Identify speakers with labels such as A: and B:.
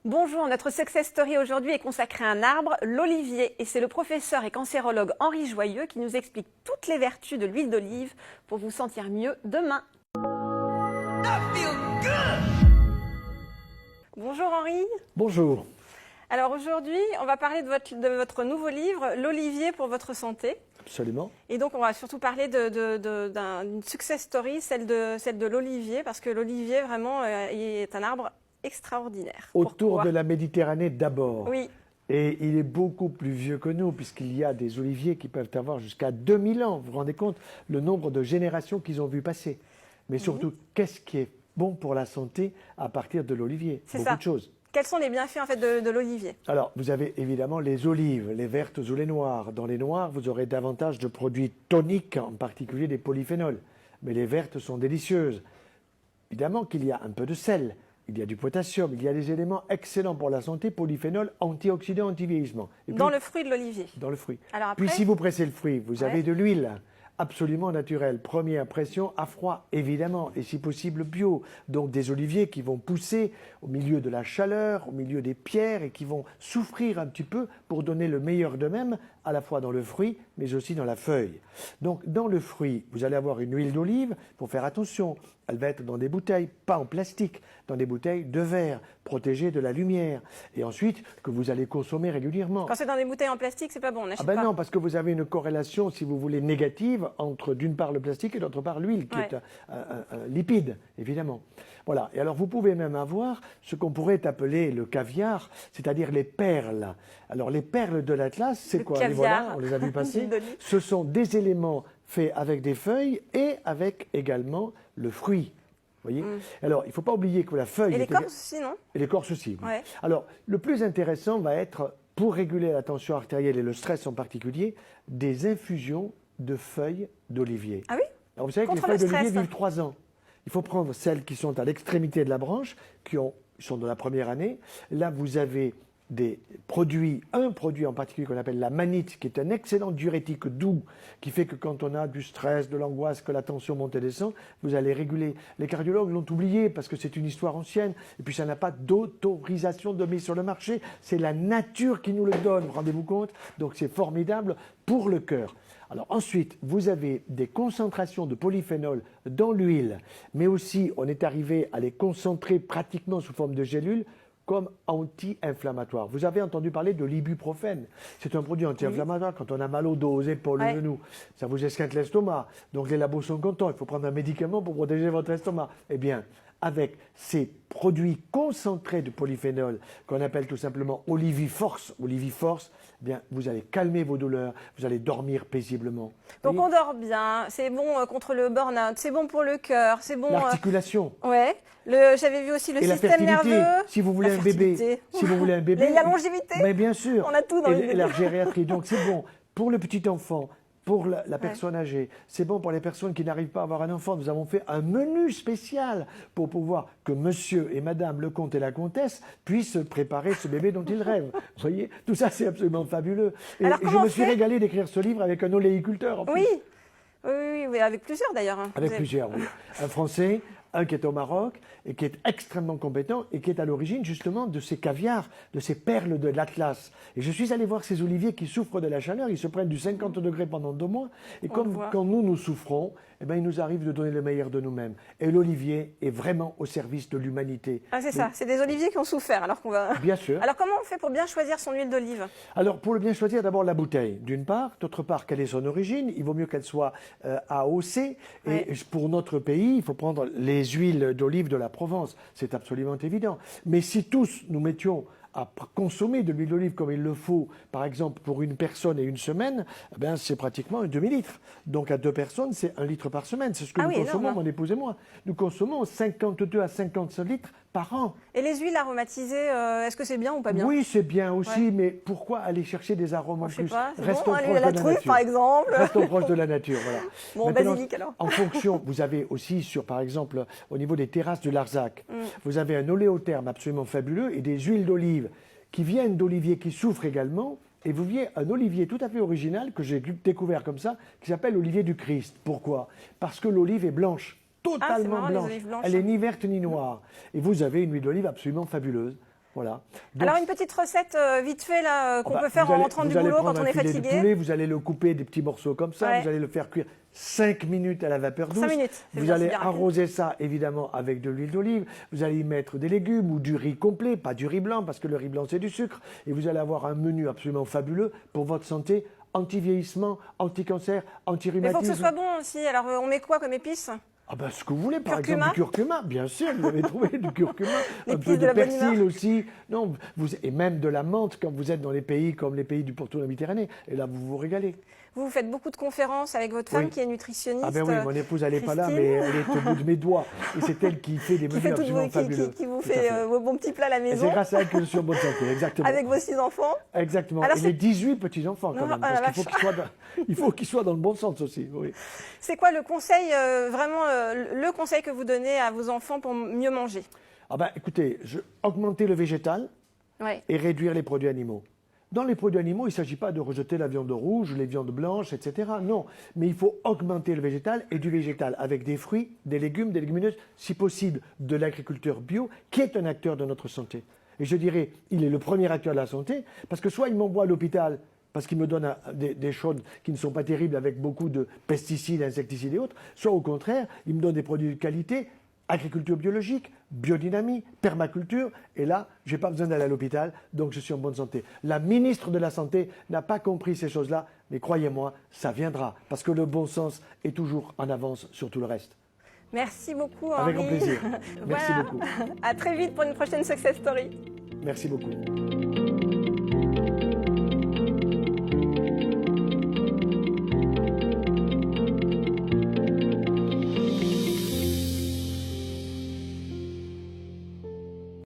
A: Bonjour, notre success story aujourd'hui est consacrée à un arbre, l'olivier, et c'est le professeur et cancérologue Henri Joyeux qui nous explique toutes les vertus de l'huile d'olive pour vous sentir mieux demain. Bonjour Henri.
B: Bonjour.
A: Alors aujourd'hui, on va parler de votre nouveau livre, L'olivier pour votre santé.
B: Absolument.
A: Et donc on va surtout parler d'une success story, celle de l'olivier, parce que l'olivier vraiment est un arbre extraordinaire.
B: Autour
A: Pourquoi?
B: de la Méditerranée d'abord.
A: Oui.
B: Et il est beaucoup plus vieux que nous, puisqu'il y a des oliviers qui peuvent avoir jusqu'à 2000 ans. Vous vous rendez compte le nombre de générations qu'ils ont vu passer. Mais surtout, qu'est-ce qui est bon pour la santé à partir de l'olivier? Beaucoup de choses.
A: Quels sont les bienfaits en fait de l'olivier?
B: Alors, vous avez évidemment les olives, les vertes ou les noires. Dans les noires, vous aurez davantage de produits toniques, en particulier des polyphénols. Mais les vertes sont délicieuses. Évidemment qu'il y a un peu de sel. Il y a du potassium, il y a des éléments excellents pour la santé, polyphénols, antioxydants, anti-vieillissement.
A: Dans le fruit de l'olivier.
B: Dans le fruit.
A: Alors après,
B: puis si vous pressez le fruit, vous avez de l'huile absolument naturelle. Première pression à froid, évidemment, et si possible bio. Donc des oliviers qui vont pousser au milieu de la chaleur, au milieu des pierres et qui vont souffrir un petit peu pour donner le meilleur d'eux-mêmes, à la fois dans le fruit, mais aussi dans la feuille. Donc dans le fruit, vous allez avoir une huile d'olive, il faut faire attention. Elle va être dans des bouteilles, pas en plastique, dans des bouteilles de verre, protégées de la lumière. Et ensuite, que vous allez consommer régulièrement.
A: Quand c'est dans des bouteilles en plastique, c'est pas bon, on n'achète
B: pas.
A: pas.
B: Non, parce que vous avez une corrélation, si vous voulez, négative entre d'une part le plastique et d'autre part l'huile, qui est un lipide, évidemment. Voilà. Et alors vous pouvez même avoir ce qu'on pourrait appeler le caviar, c'est-à-dire les perles. Alors les perles de l'Atlas, c'est quoi? Les voilà, on les a vu passer. Ce sont des éléments faits avec des feuilles et avec également le fruit. Voyez. Alors, il ne faut pas oublier que la feuille...
A: Et l'écorce aussi, non?
B: Et l'écorce aussi. Oui.
A: Ouais.
B: Alors, le plus intéressant va être, pour réguler la tension artérielle et le stress en particulier, des infusions de feuilles d'olivier.
A: Ah oui?
B: Alors, vous savez que les feuilles d'olivier vivent 3 ans. Il faut prendre celles qui sont à l'extrémité de la branche, qui sont de la première année. Là, vous avez un produit en particulier qu'on appelle la mannite, qui est un excellent diurétique doux, qui fait que quand on a du stress, de l'angoisse, que la tension monte et descend, vous allez réguler. Les cardiologues l'ont oublié parce que c'est une histoire ancienne, et puis ça n'a pas d'autorisation de mise sur le marché, c'est la nature qui nous le donne, rendez-vous compte? Donc c'est formidable pour le cœur. Alors ensuite, vous avez des concentrations de polyphénol dans l'huile, mais aussi on est arrivé à les concentrer pratiquement sous forme de gélules, comme anti-inflammatoire. Vous avez entendu parler de l'ibuprofène. C'est un produit anti-inflammatoire quand on a mal au dos, aux épaules, aux genoux. Ça vous esquinte l'estomac. Donc les labos sont contents. Il faut prendre un médicament pour protéger votre estomac. Eh bien, avec ces produits concentrés de polyphénol qu'on appelle tout simplement Oliviforce, eh bien, vous allez calmer vos douleurs, vous allez dormir paisiblement.
A: Donc on dort bien, c'est bon contre le burn-out, c'est bon pour le cœur, c'est bon...
B: L'articulation.
A: Ouais. J'avais vu aussi le système nerveux.
B: Si vous voulez un bébé. Si vous voulez un bébé.
A: La longévité.
B: Mais bien sûr.
A: On a tout dans le bébé.
B: Et la gériatrie. Donc c'est bon pour le petit enfant, pour la personne âgée. C'est bon pour les personnes qui n'arrivent pas à avoir un enfant. Nous avons fait un menu spécial pour pouvoir que monsieur et madame le comte et la comtesse puissent préparer ce bébé dont ils rêvent. Vous voyez, tout ça c'est absolument fabuleux. Et je me suis régalé d'écrire ce livre avec un oléiculteur en plus.
A: Oui, avec plusieurs d'ailleurs.
B: Avec plusieurs, oui. Un Français, un qui est au Maroc et qui est extrêmement compétent et qui est à l'origine justement de ces caviars, de ces perles de l'Atlas. Et je suis allé voir ces oliviers qui souffrent de la chaleur, ils se prennent du 50 degrés pendant 2 mois et comme quand nous souffrons, eh bien, il nous arrive de donner le meilleur de nous-mêmes. Et l'olivier est vraiment au service de l'humanité.
A: Ah c'est ça, c'est des oliviers qui ont souffert alors qu'on va...
B: Bien sûr.
A: Alors comment on fait pour bien choisir son huile d'olive?
B: Alors pour le bien choisir, d'abord la bouteille, d'une part. D'autre part, quelle est son origine? Il vaut mieux qu'elle soit AOC. Et pour notre pays, il faut prendre les huiles d'olive de la Provence. C'est absolument évident. Mais si tous nous mettions à consommer de l'huile d'olive comme il le faut, par exemple pour une personne et une semaine, eh bien, c'est pratiquement un demi-litre. Donc à 2 personnes, c'est 1 litre par semaine. C'est ce que nous consommons, mon épouse et moi. Nous consommons 52 à 55 litres par an.
A: Et les huiles aromatisées, est-ce que c'est bien ou pas bien?
B: Oui, c'est bien aussi, mais pourquoi aller chercher des arômes en plus?
A: Restons proches de la truffe, par exemple.
B: Restons proches de la nature, voilà.
A: Bon, basilic alors.
B: En fonction, vous avez aussi par exemple, au niveau des terrasses du Larzac, vous avez un oléotherme absolument fabuleux et des huiles d'olive qui viennent d'oliviers qui souffrent également. Et vous voyez un olivier tout à fait original que j'ai découvert comme ça, qui s'appelle l'olivier du Christ. Pourquoi? Parce que l'olive est blanche. Totalement blanche. Elle est ni verte ni noire. Et vous avez une huile d'olive absolument fabuleuse. Voilà. Donc,
A: alors une petite recette vite fait là qu'on peut faire
B: vous
A: en
B: allez-
A: rentrant du
B: vous allez
A: boulot
B: prendre
A: quand on
B: un
A: est
B: filet de
A: fatigué.
B: poulet, vous allez le couper des petits morceaux comme ça,
A: Ouais.
B: vous allez le faire cuire 5 minutes à la vapeur douce.
A: 5 minutes, c'est
B: Vous
A: bien,
B: allez
A: c'est bien rapide.
B: arroser ça évidemment avec de l'huile d'olive. Vous allez y mettre des légumes ou du riz complet, pas du riz blanc parce que le riz blanc c'est du sucre. Et vous allez avoir un menu absolument fabuleux pour votre santé, anti-vieillissement, anti-cancer,
A: Mais il faut que
B: anti-rhumatisme.
A: ce soit bon aussi. Alors on met quoi comme épice?
B: Ah ben, ce que vous voulez, par
A: Curcuma.
B: exemple, du curcuma, bien sûr, vous avez trouvé du curcuma, un
A: L'épice
B: peu
A: de
B: de
A: la bonne
B: persil
A: humeur.
B: aussi, non, et même de la menthe quand vous êtes dans les pays comme les pays du pourtour de la Méditerranée, et là vous vous régalez.
A: Vous faites beaucoup de conférences avec votre femme
B: Oui.
A: qui est nutritionniste.
B: Ah ben oui, mon épouse elle n'est pas là,
A: Christine.
B: mais elle est au bout de mes doigts, et c'est elle qui fait des
A: qui
B: menus
A: fait
B: absolument fabuleux.
A: qui vous
B: Tout à
A: fait vos bons petits plats à la
B: Et
A: maison
B: c'est grâce à elle que je suis en bonne santé, exactement.
A: avec vos 6 enfants.
B: Exactement,
A: Alors
B: et
A: c'est-
B: les 18 petits-enfants quand
A: Non,
B: même,
A: oh la
B: parce qu'il faut
A: vache.
B: qu'ils soient il faut qu'ils soient dans le bon sens aussi, oui.
A: C'est quoi le conseil, vraiment le conseil que vous donnez à vos enfants pour mieux manger?
B: Ah ben écoutez, augmenter le végétal,
A: Ouais.
B: et réduire les produits animaux. Dans les produits animaux, il ne s'agit pas de rejeter la viande rouge, les viandes blanches, etc. Non, mais il faut augmenter le végétal et du végétal avec des fruits, des légumes, des légumineuses, si possible de l'agriculteur bio, qui est un acteur de notre santé. Et je dirais, il est le premier acteur de la santé, parce que soit il m'envoie à l'hôpital, parce qu'il me donne des choses qui ne sont pas terribles avec beaucoup de pesticides, insecticides et autres, soit au contraire, il me donne des produits de qualité, agriculture biologique, biodynamie, permaculture, et là, je n'ai pas besoin d'aller à l'hôpital, donc je suis en bonne santé. La ministre de la Santé n'a pas compris ces choses-là, mais croyez-moi, ça viendra, parce que le bon sens est toujours en avance sur tout le reste.
A: Merci beaucoup, Henri.
B: Avec grand plaisir. Merci
A: Voilà.
B: beaucoup.
A: À très vite pour une prochaine Success Story.
B: Merci beaucoup.